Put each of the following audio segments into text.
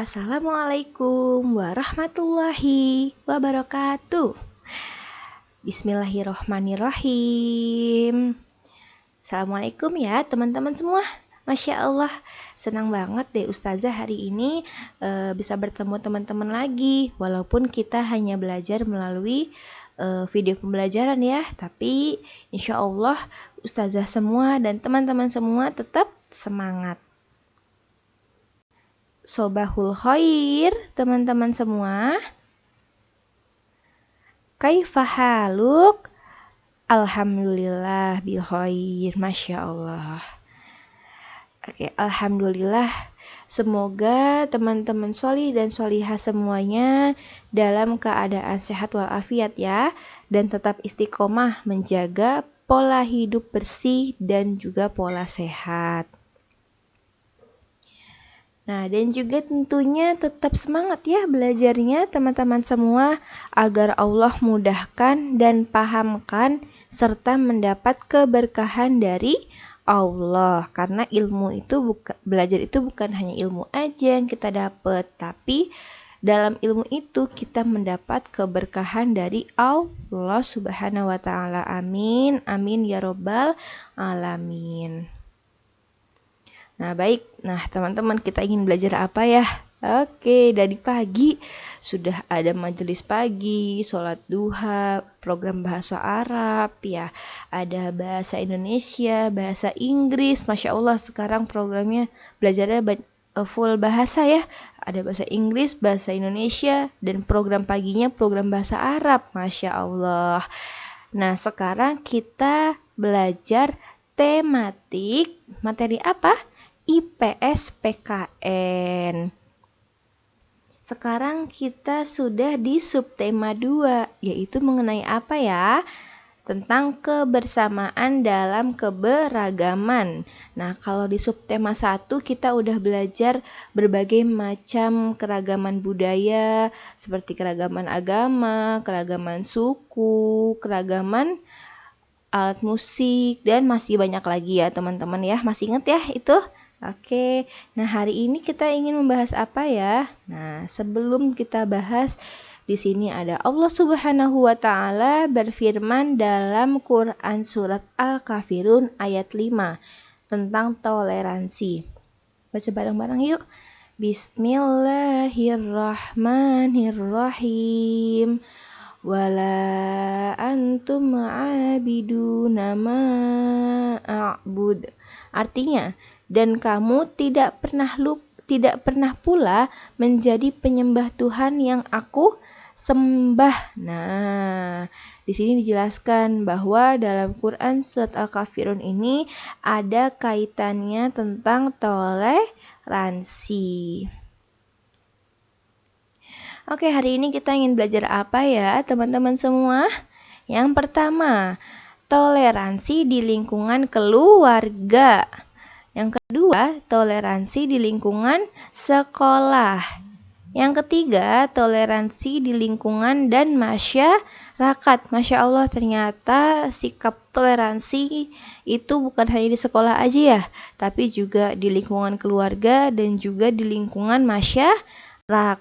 Assalamualaikum warahmatullahi wabarakatuh. Bismillahirrohmanirrohim. Assalamualaikum ya teman-teman semua. Masya Allah, senang banget deh Ustazah hari ini bisa bertemu teman-teman lagi. Walaupun kita hanya belajar melalui video pembelajaran ya, tapi insya Allah Ustazah semua dan teman-teman semua tetap semangat. Sobahul khair teman-teman semua. Kaifa haluk? Alhamdulillah bil khair. Masya Allah. Oke, alhamdulillah. Semoga teman-teman sholih dan sholihah semuanya dalam keadaan sehat walafiat ya, dan tetap istiqomah menjaga pola hidup bersih dan juga pola sehat. Nah, dan juga tentunya tetap semangat ya belajarnya teman-teman semua, agar Allah mudahkan dan pahamkan serta mendapat keberkahan dari Allah. Karena ilmu itu belajar itu bukan hanya ilmu aja yang kita dapat, tapi dalam ilmu itu kita mendapat keberkahan dari Allah Subhanahu wa taala. Amin. Amin ya robbal alamin. Nah baik, teman-teman kita ingin belajar apa ya? Oke, dari pagi sudah ada majelis pagi, sholat duha, program bahasa Arab ya, ada bahasa Indonesia, bahasa Inggris. Masya Allah sekarang programnya belajarnya full bahasa ya, ada bahasa Inggris, bahasa Indonesia, dan program paginya program bahasa Arab. Masya Allah. Nah sekarang kita belajar tematik materi apa? IPS PKN. Sekarang kita sudah di subtema 2, yaitu mengenai apa ya? Tentang kebersamaan dalam keberagaman. Nah, kalau di subtema 1 kita udah belajar berbagai macam keragaman budaya, seperti keragaman agama, keragaman suku, keragaman alat musik, dan masih banyak lagi ya teman-teman ya. Masih ingat ya itu? Oke, nah hari ini kita ingin membahas apa ya? Nah, sebelum kita bahas, di sini ada Allah Subhanahu wa taala berfirman dalam Quran surat Al-Kafirun ayat 5 tentang toleransi. Baca bareng-bareng yuk. Bismillahirrahmanirrahim. Wala antum ma'abiduna ma'abud. Artinya, dan kamu tidak pernah pula menjadi penyembah Tuhan yang aku sembah. Nah, di sini dijelaskan bahwa dalam Quran surat Al-Kafirun ini ada kaitannya tentang toleransi. Oke, hari ini kita ingin belajar apa ya, teman-teman semua? Yang pertama, toleransi di lingkungan keluarga. Yang kedua, toleransi di lingkungan sekolah. Yang ketiga, toleransi di lingkungan dan masyarakat. Masya Allah, ternyata sikap toleransi itu bukan hanya di sekolah aja ya, tapi juga di lingkungan keluarga dan juga di lingkungan masyarakat.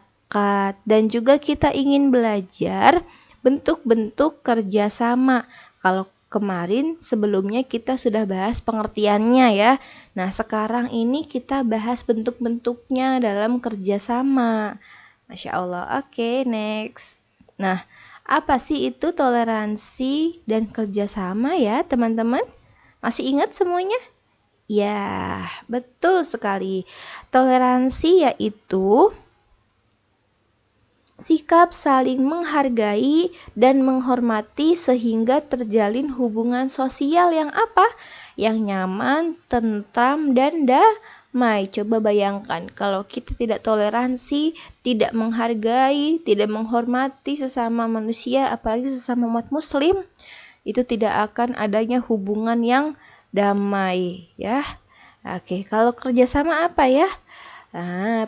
Dan juga kita ingin belajar bentuk-bentuk kerjasama. Kalau kemarin sebelumnya kita sudah bahas pengertiannya ya. Nah sekarang ini kita bahas bentuk-bentuknya dalam kerjasama. Masya Allah. Oke, next. Nah, apa sih itu toleransi dan kerjasama ya teman-teman? Masih ingat semuanya? Ya, betul sekali. Toleransi yaitu sikap saling menghargai dan menghormati sehingga terjalin hubungan sosial yang apa? Yang nyaman, tentram, dan damai. Coba bayangkan kalau kita tidak toleransi, tidak menghargai, tidak menghormati sesama manusia, apalagi sesama umat muslim, itu tidak akan adanya hubungan yang damai ya. Oke, kalau kerjasama apa ya?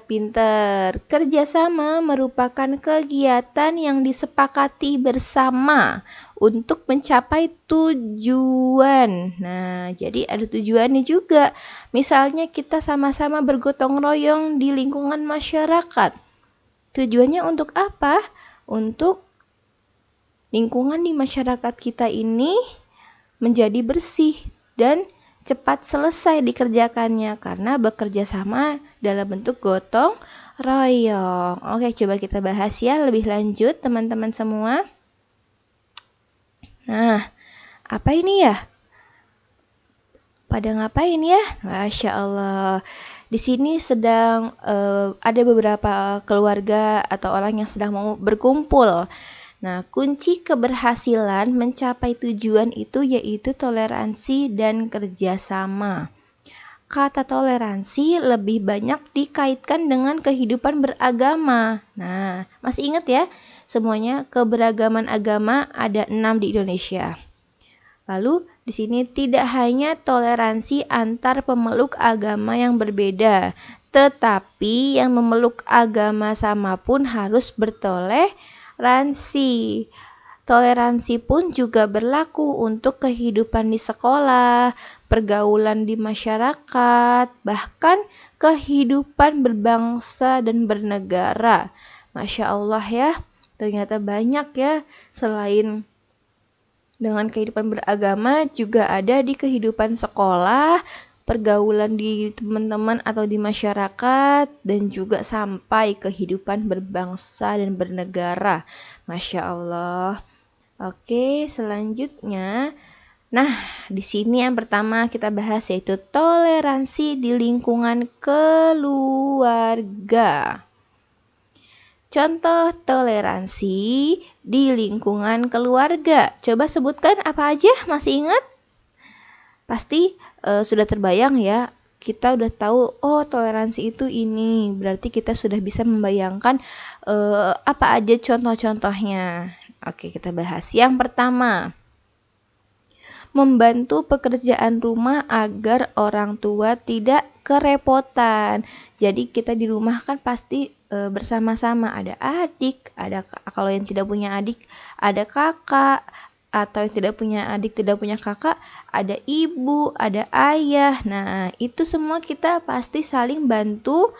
Pinter. Kerjasama merupakan kegiatan yang disepakati bersama untuk mencapai tujuan. Nah, jadi ada tujuannya juga. Misalnya kita sama-sama bergotong royong di lingkungan masyarakat. Tujuannya untuk apa? Untuk lingkungan di masyarakat kita ini menjadi bersih dan cepat selesai dikerjakannya karena bekerja sama dalam bentuk gotong royong. Oke, coba kita bahas ya lebih lanjut teman-teman semua. Nah, apa ini ya? Pada ngapain ya? Masya Allah. Di sini sedang ada beberapa keluarga atau orang yang sedang mau berkumpul. Nah, kunci keberhasilan mencapai tujuan itu yaitu toleransi dan kerjasama. Kata toleransi lebih banyak dikaitkan dengan kehidupan beragama. Nah, masih ingat ya? Semuanya keberagaman agama ada 6 di Indonesia. Lalu, di sini tidak hanya toleransi antar pemeluk agama yang berbeda, tetapi yang memeluk agama sama pun harus bertoleransi. Toleransi pun juga berlaku untuk kehidupan di sekolah, pergaulan di masyarakat, bahkan kehidupan berbangsa dan bernegara. Masya Allah ya, ternyata banyak ya, selain dengan kehidupan beragama juga ada di kehidupan sekolah, pergaulan di teman-teman atau di masyarakat, dan juga sampai kehidupan berbangsa dan bernegara. Masya Allah. Oke, selanjutnya. Nah, di sini yang pertama kita bahas yaitu toleransi di lingkungan keluarga. Contoh toleransi di lingkungan keluarga. Coba sebutkan apa aja, masih ingat? Pasti sudah terbayang ya. Kita udah tahu, oh toleransi itu ini. Berarti kita sudah bisa membayangkan apa aja contoh-contohnya. Oke, kita bahas. Yang pertama, membantu pekerjaan rumah agar orang tua tidak kerepotan. Jadi kita di rumah kan pasti bersama-sama, ada adik, ada kalau yang tidak punya adik, ada kakak, atau yang tidak punya adik, tidak punya kakak, ada ibu, ada ayah. Nah, itu semua kita pasti saling bantu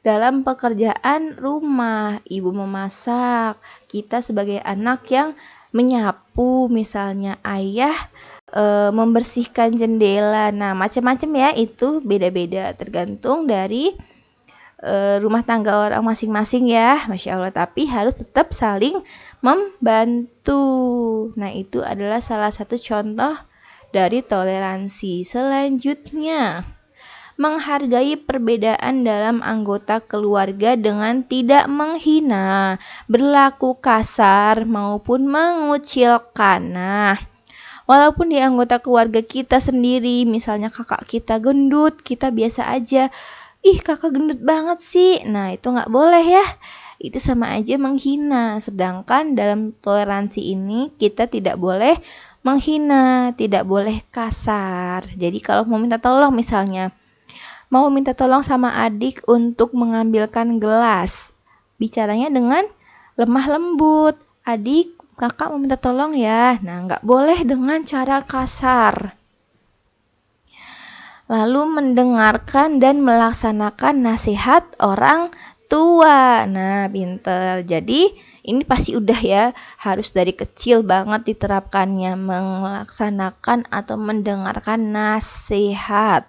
dalam pekerjaan rumah. Ibu memasak, kita sebagai anak yang menyapu, misalnya ayah membersihkan jendela. Nah, macam-macam ya, itu beda-beda tergantung dari rumah tangga orang masing-masing ya. Masya Allah, tapi harus tetap saling membantu. Nah, itu adalah salah satu contoh dari toleransi. Selanjutnya, menghargai perbedaan dalam anggota keluarga dengan tidak menghina, berlaku kasar maupun mengucilkan. Nah, walaupun di anggota keluarga kita sendiri, misalnya kakak kita gendut, kita biasa aja, ih kakak gendut banget sih. Nah, itu nggak boleh ya. Itu sama aja menghina. Sedangkan dalam toleransi ini kita tidak boleh menghina, tidak boleh kasar. Jadi kalau mau minta tolong misalnya, mau minta tolong sama adik untuk mengambilkan gelas, bicaranya dengan lemah lembut. Adik, kakak mau minta tolong ya. Nah, nggak boleh dengan cara kasar. Lalu mendengarkan dan melaksanakan nasihat orang tua. Nah, pinter. Jadi, ini pasti udah ya, harus dari kecil banget diterapkannya, melaksanakan atau mendengarkan nasihat.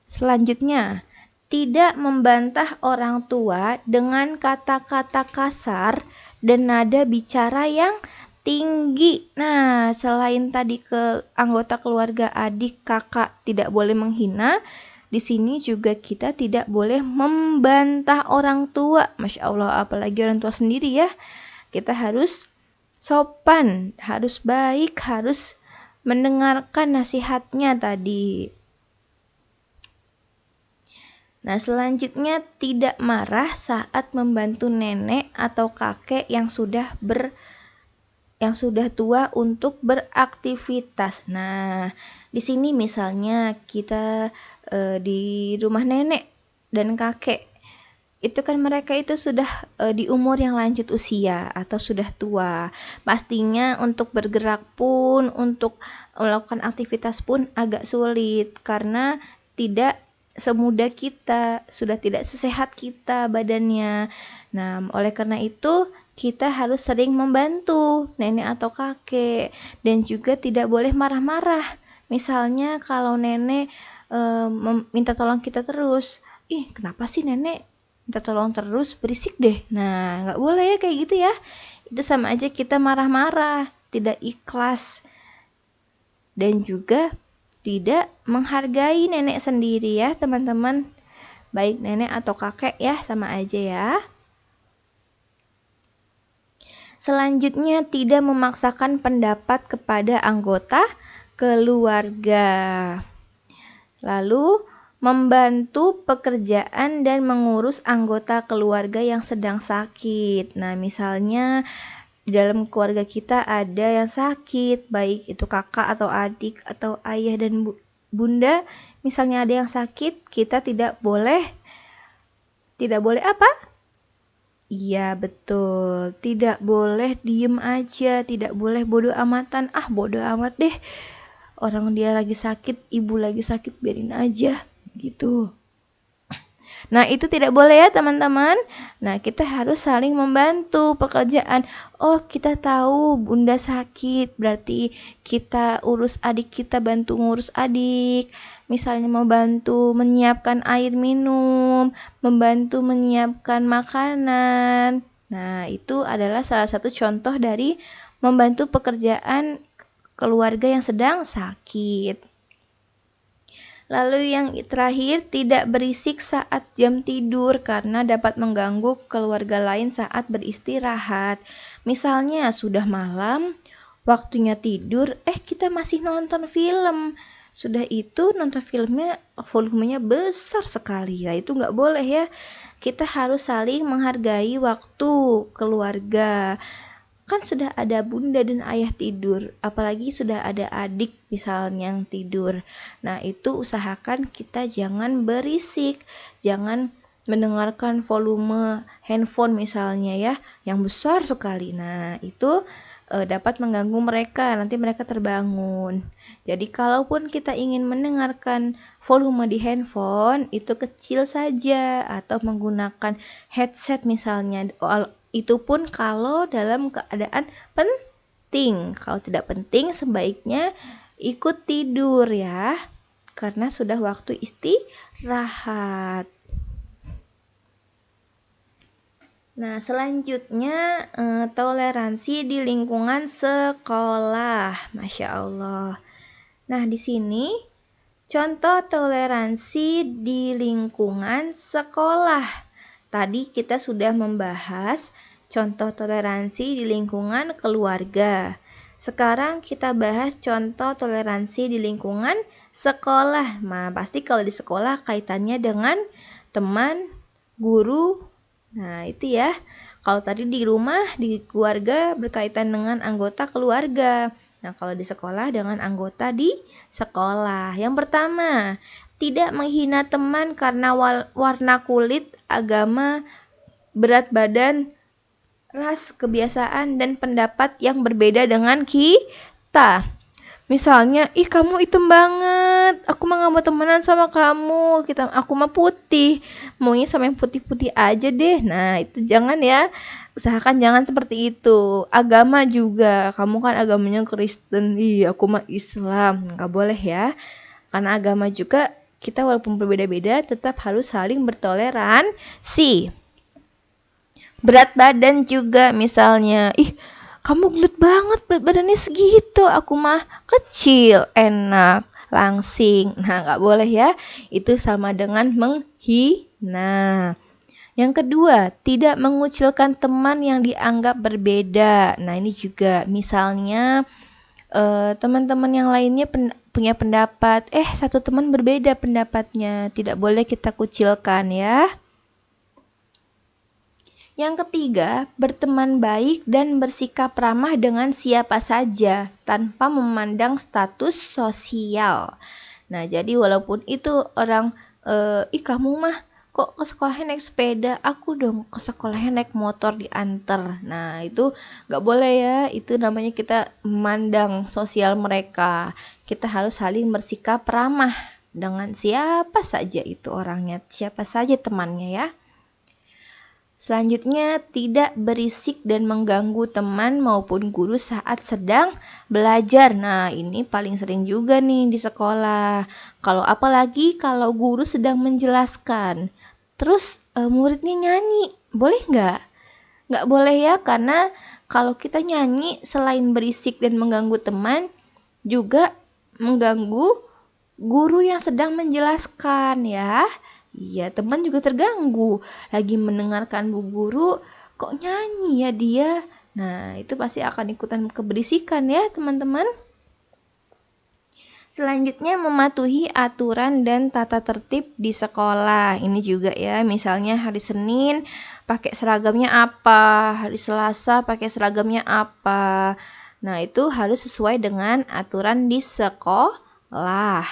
Selanjutnya, tidak membantah orang tua dengan kata-kata kasar dan nada bicara yang tinggi. Nah, selain tadi ke anggota keluarga, adik, kakak tidak boleh menghina, di sini juga kita tidak boleh membantah orang tua. Masya Allah, apalagi orang tua sendiri ya. Kita harus sopan, harus baik, harus mendengarkan nasihatnya tadi. Nah, selanjutnya tidak marah saat membantu nenek atau kakek yang sudah tua untuk beraktivitas. Nah, di sini misalnya kita di rumah nenek dan kakek. itu kan mereka itu sudah di umur yang lanjut usia atau sudah tua. Pastinya untuk bergerak pun, untuk melakukan aktivitas pun agak sulit karena tidak semudah kita, sudah tidak sesehat kita badannya. Nah, oleh karena itu kita harus sering membantu nenek atau kakek dan juga tidak boleh marah-marah. Misalnya kalau nenek minta tolong kita terus, ih kenapa sih nenek minta tolong terus, berisik deh. Nah, nggak boleh ya kayak gitu ya. Itu sama aja kita marah-marah, tidak ikhlas. Dan juga tidak menghargai nenek sendiri ya teman-teman. Baik nenek atau kakek ya, sama aja ya. Selanjutnya, tidak memaksakan pendapat kepada anggota keluarga. Lalu, membantu pekerjaan dan mengurus anggota keluarga yang sedang sakit. Nah, misalnya di dalam keluarga kita ada yang sakit, baik itu kakak atau adik atau ayah dan bunda. Misalnya ada yang sakit, kita tidak boleh apa? Iya betul, tidak boleh diem aja, tidak boleh bodoh amatan. Ah bodoh amat deh, orang dia lagi sakit, ibu lagi sakit, biarin aja gitu. Nah itu tidak boleh ya teman-teman. Nah kita harus saling membantu pekerjaan. Oh kita tahu bunda sakit, berarti kita urus adik kita, bantu ngurus adik. Misalnya membantu menyiapkan air minum, membantu menyiapkan makanan. Nah itu adalah salah satu contoh dari membantu pekerjaan keluarga yang sedang sakit. Lalu yang terakhir, tidak berisik saat jam tidur karena dapat mengganggu keluarga lain saat beristirahat. Misalnya sudah malam, waktunya tidur, kita masih nonton film. Sudah itu nonton filmnya volumenya besar sekali. Ya itu nggak boleh ya. Kita harus saling menghargai waktu keluarga. Kan sudah ada bunda dan ayah tidur, apalagi sudah ada adik misalnya yang tidur. Nah itu usahakan kita jangan berisik, jangan mendengarkan volume handphone misalnya ya, yang besar sekali. Nah itu dapat mengganggu mereka, nanti mereka terbangun. Jadi kalaupun kita ingin mendengarkan volume di handphone, itu kecil saja atau menggunakan headset misalnya. Itu pun kalau dalam keadaan penting. Kalau tidak penting sebaiknya ikut tidur ya. Karena sudah waktu istirahat. Nah, selanjutnya toleransi di lingkungan sekolah. Masya Allah. Nah, di sini contoh toleransi di lingkungan sekolah. Tadi kita sudah membahas contoh toleransi di lingkungan keluarga. Sekarang kita bahas contoh toleransi di lingkungan sekolah. Nah, pasti kalau di sekolah kaitannya dengan teman, guru. Nah, itu ya. Kalau tadi di rumah, di keluarga berkaitan dengan anggota keluarga. Nah, kalau di sekolah dengan anggota di sekolah. Yang pertama, tidak menghina teman karena warna kulit, agama, berat badan, ras, kebiasaan, dan pendapat yang berbeda dengan kita. Misalnya, ih kamu hitam banget, aku mah gak mau temenan sama kamu, aku mah putih, maunya sama yang putih-putih aja deh. Nah itu jangan ya, usahakan jangan seperti itu. Agama juga, kamu kan agamanya Kristen, aku mah Islam, gak boleh ya. Karena agama juga kita walaupun berbeda-beda tetap harus saling bertoleransi. Berat badan juga misalnya, ih kamu gendut banget, berat badannya segitu, aku mah kecil, enak, langsing. Nah gak boleh ya, itu sama dengan menghina. Yang kedua, tidak mengucilkan teman yang dianggap berbeda. Nah ini juga misalnya teman-teman yang lainnya punya pendapat, satu teman berbeda pendapatnya, tidak boleh kita kucilkan ya. Yang ketiga, berteman baik dan bersikap ramah dengan siapa saja tanpa memandang status sosial. Nah, jadi walaupun itu orang, kamu mah kok ke sekolahnya naik sepeda, aku dong ke sekolahnya naik motor diantar. Nah itu gak boleh ya, itu namanya kita memandang sosial mereka. Kita harus saling bersikap ramah dengan siapa saja itu orangnya, siapa saja temannya ya. Selanjutnya, tidak berisik dan mengganggu teman maupun guru saat sedang belajar. Nah, ini paling sering juga nih di sekolah. Apalagi kalau guru sedang menjelaskan. Terus muridnya nyanyi, boleh nggak? Nggak boleh ya, karena kalau kita nyanyi selain berisik dan mengganggu teman, juga mengganggu guru yang sedang menjelaskan ya. Iya, teman juga terganggu. Lagi mendengarkan bu guru, kok nyanyi ya dia? Nah, itu pasti akan ikutan keberisikan ya, teman-teman. Selanjutnya, mematuhi aturan dan tata tertib di sekolah. Ini juga ya, misalnya hari Senin pakai seragamnya apa, hari Selasa pakai seragamnya apa. Nah, itu harus sesuai dengan aturan di sekolah.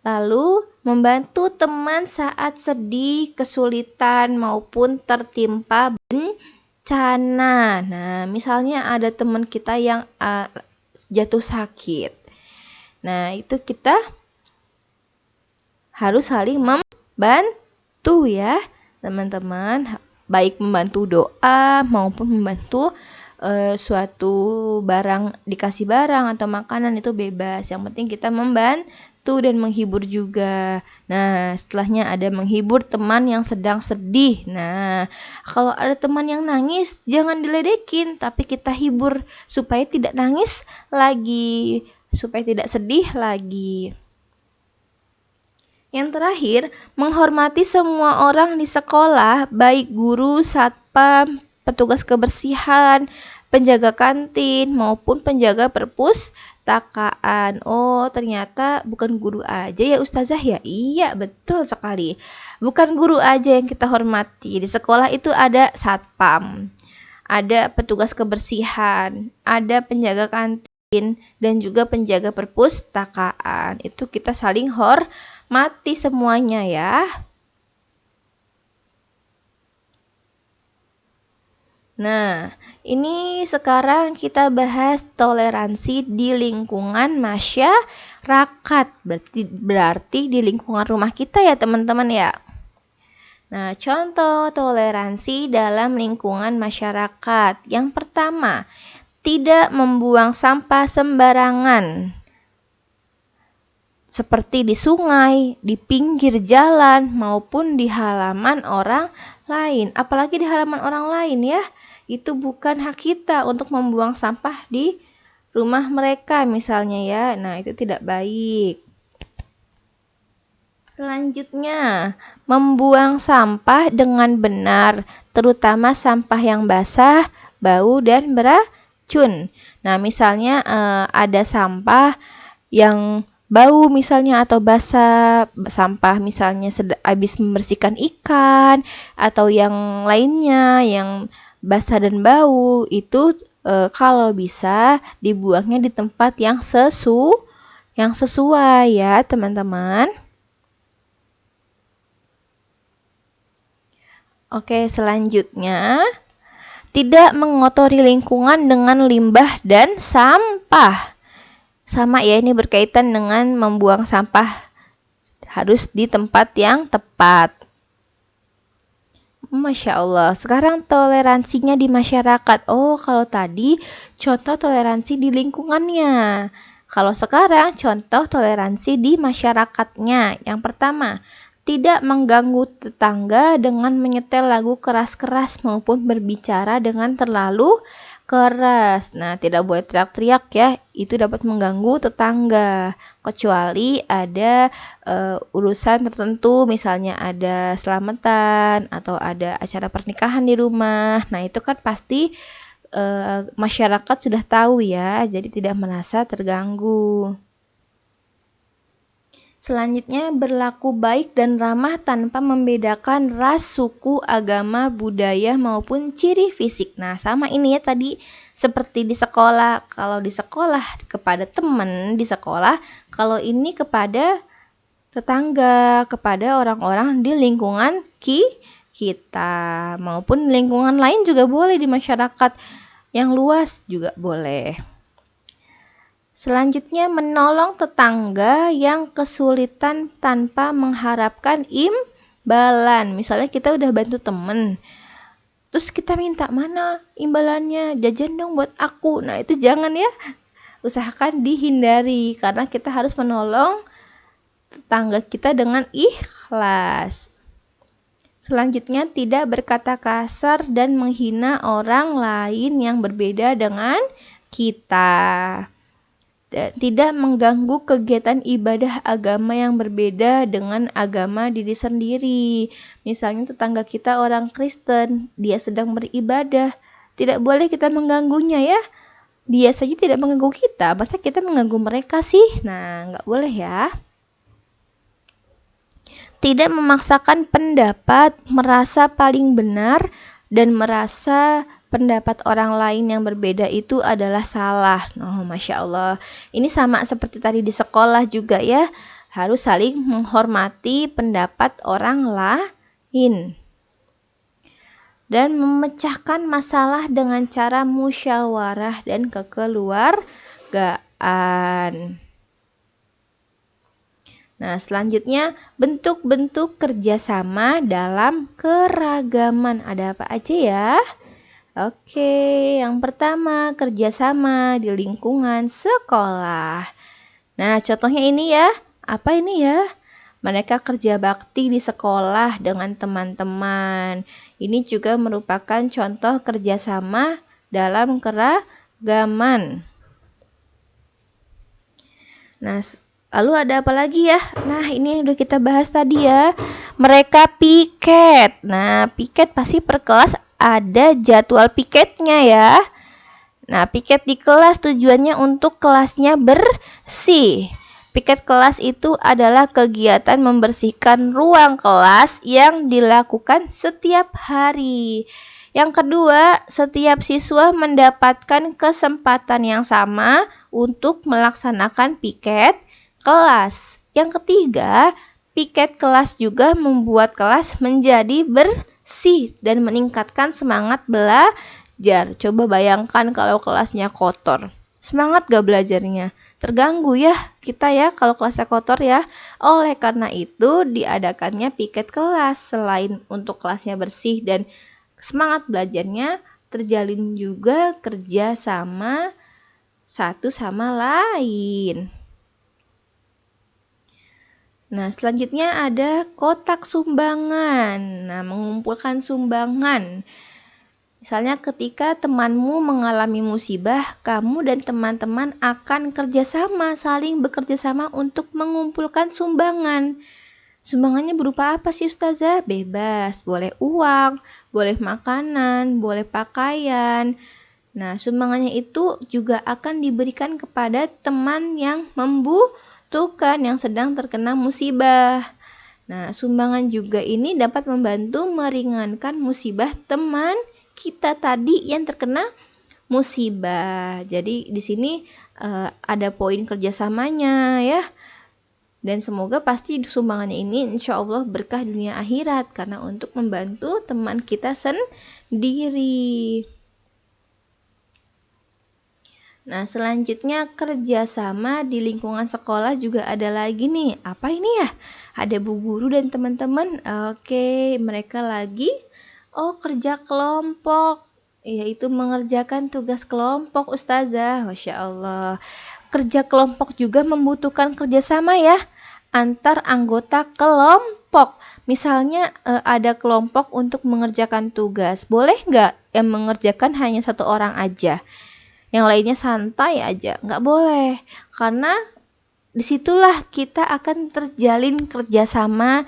Lalu, membantu teman saat sedih, kesulitan, maupun tertimpa bencana. Nah, misalnya ada teman kita yang jatuh sakit. Nah, itu kita harus saling membantu ya, teman-teman. Baik membantu doa maupun membantu suatu barang, dikasih barang atau makanan itu bebas. Yang penting kita membantu dan menghibur juga. Nah, setelahnya ada menghibur teman yang sedang sedih. Nah, kalau ada teman yang nangis, jangan diledekin, tapi kita hibur supaya tidak nangis lagi, supaya tidak sedih lagi. Yang terakhir, menghormati semua orang di sekolah, baik guru, satpam, petugas kebersihan, penjaga kantin, maupun penjaga perpustakaan. Oh, ternyata bukan guru aja ya Ustazah ya? Iya, betul sekali. Bukan guru aja yang kita hormati. Di sekolah itu ada satpam, ada petugas kebersihan, ada penjaga kantin, dan juga penjaga perpustakaan. Itu kita saling hormati semuanya ya. Nah, ini sekarang kita bahas toleransi di lingkungan masyarakat. Berarti di lingkungan rumah kita ya teman-teman ya. Nah, contoh toleransi dalam lingkungan masyarakat. Yang pertama, tidak membuang sampah sembarangan. Seperti di sungai, di pinggir jalan, maupun di halaman orang lain. Apalagi di halaman orang lain ya. Itu bukan hak kita untuk membuang sampah di rumah mereka misalnya ya. Nah, itu tidak baik. Selanjutnya, membuang sampah dengan benar, terutama sampah yang basah, bau, dan beracun. Nah, misalnya ada sampah yang bau misalnya atau basah, sampah misalnya habis membersihkan ikan atau yang lainnya yang basah dan bau, itu kalau bisa dibuangnya di tempat yang sesuai ya, teman-teman. Oke, selanjutnya, tidak mengotori lingkungan dengan limbah dan sampah. Sama ya, ini berkaitan dengan membuang sampah harus di tempat yang tepat. Masya Allah, sekarang toleransinya di masyarakat. Oh, kalau tadi contoh toleransi di lingkungannya. Kalau sekarang contoh toleransi di masyarakatnya. Yang pertama, tidak mengganggu tetangga dengan menyetel lagu keras-keras maupun berbicara dengan terlalu keras. Nah, tidak boleh teriak-teriak ya, itu dapat mengganggu tetangga. Kecuali ada urusan tertentu, misalnya ada selamatan atau ada acara pernikahan di rumah. Nah, itu kan pasti masyarakat sudah tahu ya, jadi tidak merasa terganggu. Selanjutnya, berlaku baik dan ramah tanpa membedakan ras, suku, agama, budaya, maupun ciri fisik. Nah, sama ini ya tadi seperti di sekolah. Kalau di sekolah kepada teman di sekolah, kalau ini kepada tetangga, kepada orang-orang di lingkungan kita, maupun lingkungan lain juga boleh, di masyarakat yang luas juga boleh. Selanjutnya, menolong tetangga yang kesulitan tanpa mengharapkan imbalan. Misalnya kita udah bantu temen, terus kita minta, mana imbalannya, jajan dong buat aku. Nah itu jangan ya, usahakan dihindari, karena kita harus menolong tetangga kita dengan ikhlas. Selanjutnya, tidak berkata kasar dan menghina orang lain yang berbeda dengan kita. Tidak mengganggu kegiatan ibadah agama yang berbeda dengan agama diri sendiri. Misalnya tetangga kita orang Kristen, dia sedang beribadah, tidak boleh kita mengganggunya ya. Dia saja tidak mengganggu kita, masa kita mengganggu mereka sih? Nah, nggak boleh ya. Tidak memaksakan pendapat, merasa paling benar, dan merasa pendapat orang lain yang berbeda itu adalah salah. Oh, Masya Allah. Ini sama seperti tadi di sekolah juga ya. Harus saling menghormati pendapat orang lain. Dan memecahkan masalah dengan cara musyawarah dan kekeluargaan. Nah, selanjutnya bentuk-bentuk kerjasama dalam keragaman. Ada apa aja ya? Oke, yang pertama kerjasama di lingkungan sekolah. Nah, contohnya ini ya. Apa ini ya? Mereka kerja bakti di sekolah dengan teman-teman. Ini juga merupakan contoh kerjasama dalam keragaman. Nah, lalu ada apa lagi ya? Nah, ini yang udah kita bahas tadi ya. Mereka piket. Nah, piket pasti per kelas ada jadwal piketnya ya. Nah, piket di kelas tujuannya untuk kelasnya bersih. Piket kelas itu adalah kegiatan membersihkan ruang kelas yang dilakukan setiap hari. Yang kedua, setiap siswa mendapatkan kesempatan yang sama untuk melaksanakan piket kelas. Yang ketiga, piket kelas juga membuat kelas menjadi bersih dan meningkatkan semangat belajar. Coba bayangkan kalau kelasnya kotor. Semangat gak belajarnya? Terganggu ya kita ya kalau kelasnya kotor ya. Oleh karena itu diadakannya piket kelas. Selain untuk kelasnya bersih dan semangat belajarnya, terjalin juga kerja sama satu sama lain. Nah, selanjutnya ada kotak sumbangan. Nah, mengumpulkan sumbangan. Misalnya ketika temanmu mengalami musibah, kamu dan teman-teman akan kerjasama, saling bekerjasama untuk mengumpulkan sumbangan. Sumbangannya berupa apa sih Ustazah? Bebas, boleh uang, boleh makanan, boleh pakaian. Nah, sumbangannya itu juga akan diberikan kepada teman yang membutuhkan, yang sedang terkena musibah. Nah, sumbangan juga ini dapat membantu meringankan musibah teman kita tadi yang terkena musibah. Jadi di sini ada poin kerjasamanya ya. Dan semoga pasti sumbangannya ini insya Allah berkah dunia akhirat karena untuk membantu teman kita sendiri. Nah, selanjutnya kerjasama di lingkungan sekolah juga ada lagi nih. Apa ini ya? Ada bu guru dan teman-teman. Oke, mereka lagi kerja kelompok, yaitu mengerjakan tugas kelompok Ustazah. Masya Allah. Kerja kelompok juga membutuhkan kerjasama ya antar anggota kelompok. Misalnya ada kelompok untuk mengerjakan tugas. Boleh nggak yang mengerjakan hanya satu orang aja? Yang lainnya santai aja? Nggak boleh. Karena disitulah kita akan terjalin kerjasama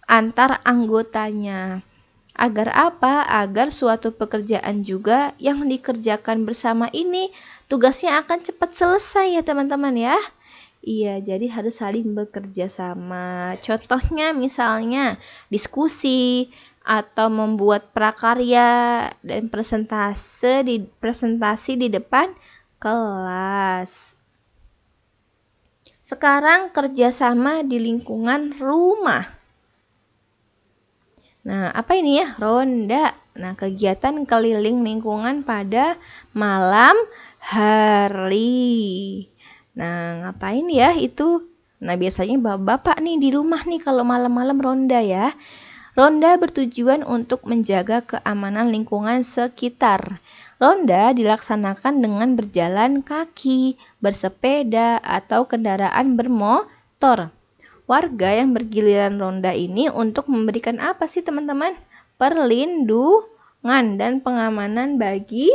antar anggotanya. Agar apa? Agar suatu pekerjaan juga yang dikerjakan bersama ini tugasnya akan cepat selesai ya teman-teman ya. Iya, jadi harus saling bekerja sama. Contohnya misalnya diskusi atau membuat prakarya dan presentasi di depan kelas. Sekarang kerjasama di lingkungan rumah. Nah, apa ini ya? Ronda. Nah, kegiatan keliling lingkungan pada malam hari. Nah, ngapain ya itu? Nah, biasanya bapak-bapak nih di rumah nih kalau malam-malam ronda ya. Ronda bertujuan untuk menjaga keamanan lingkungan sekitar. Ronda dilaksanakan dengan berjalan kaki, bersepeda, atau kendaraan bermotor. Warga yang bergiliran ronda ini untuk memberikan apa sih teman-teman? Perlindungan dan pengamanan bagi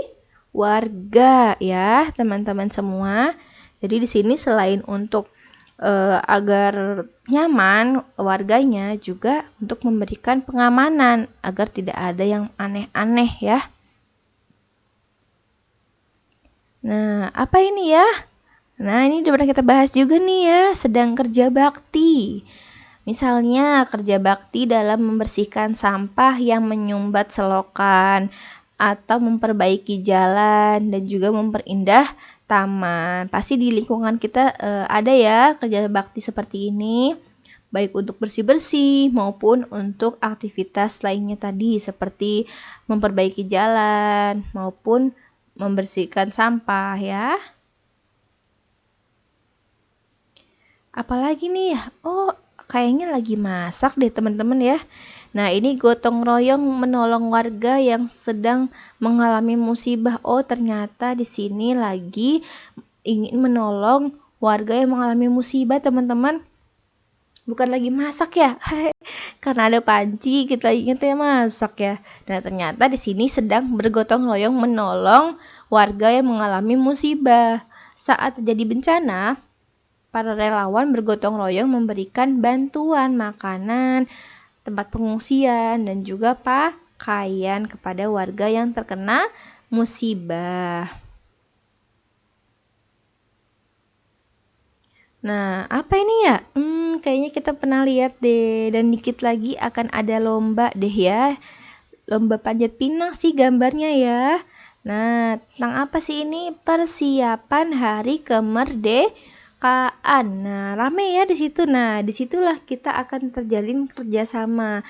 warga ya teman-teman semua. Jadi di sini selain untuk agar nyaman warganya juga untuk memberikan pengamanan agar tidak ada yang aneh-aneh ya. Nah, apa ini ya? Nah, ini udah pernah kita bahas juga nih ya, sedang kerja bakti. Misalnya, kerja bakti dalam membersihkan sampah yang menyumbat selokan atau memperbaiki jalan dan juga memperindah taman. Pasti di lingkungan kita ada ya kerja bakti seperti ini, baik untuk bersih-bersih maupun untuk aktivitas lainnya tadi seperti memperbaiki jalan maupun membersihkan sampah ya. Apalagi nih ya? Oh, kayaknya lagi masak deh teman-teman ya. Nah, ini gotong royong menolong warga yang sedang mengalami musibah. Oh, ternyata di sini lagi ingin menolong warga yang mengalami musibah, teman-teman. Bukan lagi masak ya. Karena ada panci, kita ingatnya masak ya. Nah, ternyata di sini sedang bergotong royong menolong warga yang mengalami musibah. Saat terjadi bencana, para relawan bergotong royong memberikan bantuan makanan, tempat pengungsian, dan juga pakaian kepada warga yang terkena musibah. Nah, apa ini ya? Kayaknya kita pernah lihat deh, dan dikit lagi akan ada lomba deh ya. Lomba panjat pinang sih gambarnya ya. Nah, tentang apa sih ini? Persiapan hari kemerdekaan. Nah, rame ya di situ. Nah, disitulah kita akan terjalin kerjasama.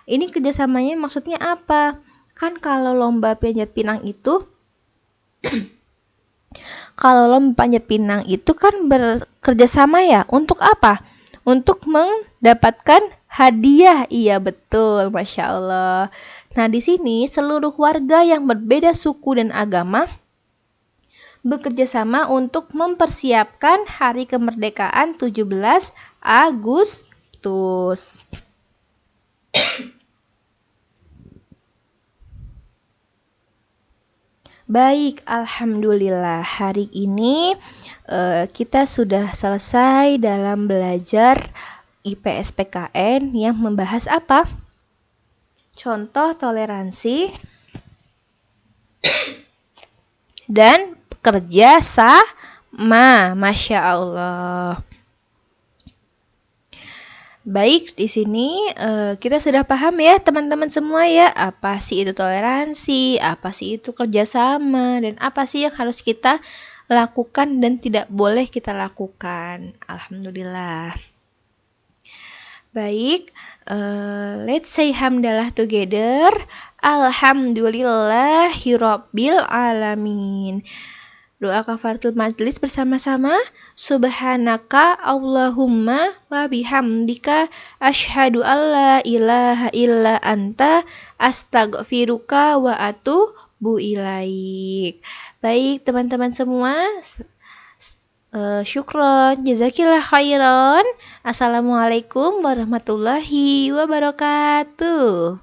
Ini kerjasamanya maksudnya apa? Kan kalau lomba panjat pinang itu, kan bekerjasama ya. Untuk apa? Untuk mendapatkan hadiah. Iya betul, Masya Allah. Nah, di sini seluruh warga yang berbeda suku dan agama bekerja sama untuk mempersiapkan hari kemerdekaan 17 Agustus. Baik, alhamdulillah hari ini kita sudah selesai dalam belajar IPS PKN yang membahas apa? Contoh toleransi dan kerja sama. Masya Allah. Baik, di sini kita sudah paham ya teman-teman semua ya, apa sih itu toleransi, apa sih itu kerjasama, dan apa sih yang harus kita lakukan dan tidak boleh kita lakukan. Alhamdulillah. Baik, let's say hamdalah together. Alhamdulillahirabbil alamin. Doa kafaratul majlis bersama-sama. Subhanaka Allahumma wa bihamdika asyhadu alla ilaha illa anta astaghfiruka wa atubu ilaik. Baik teman-teman semua, syukron, jazakillah khairan. Assalamualaikum warahmatullahi wabarakatuh.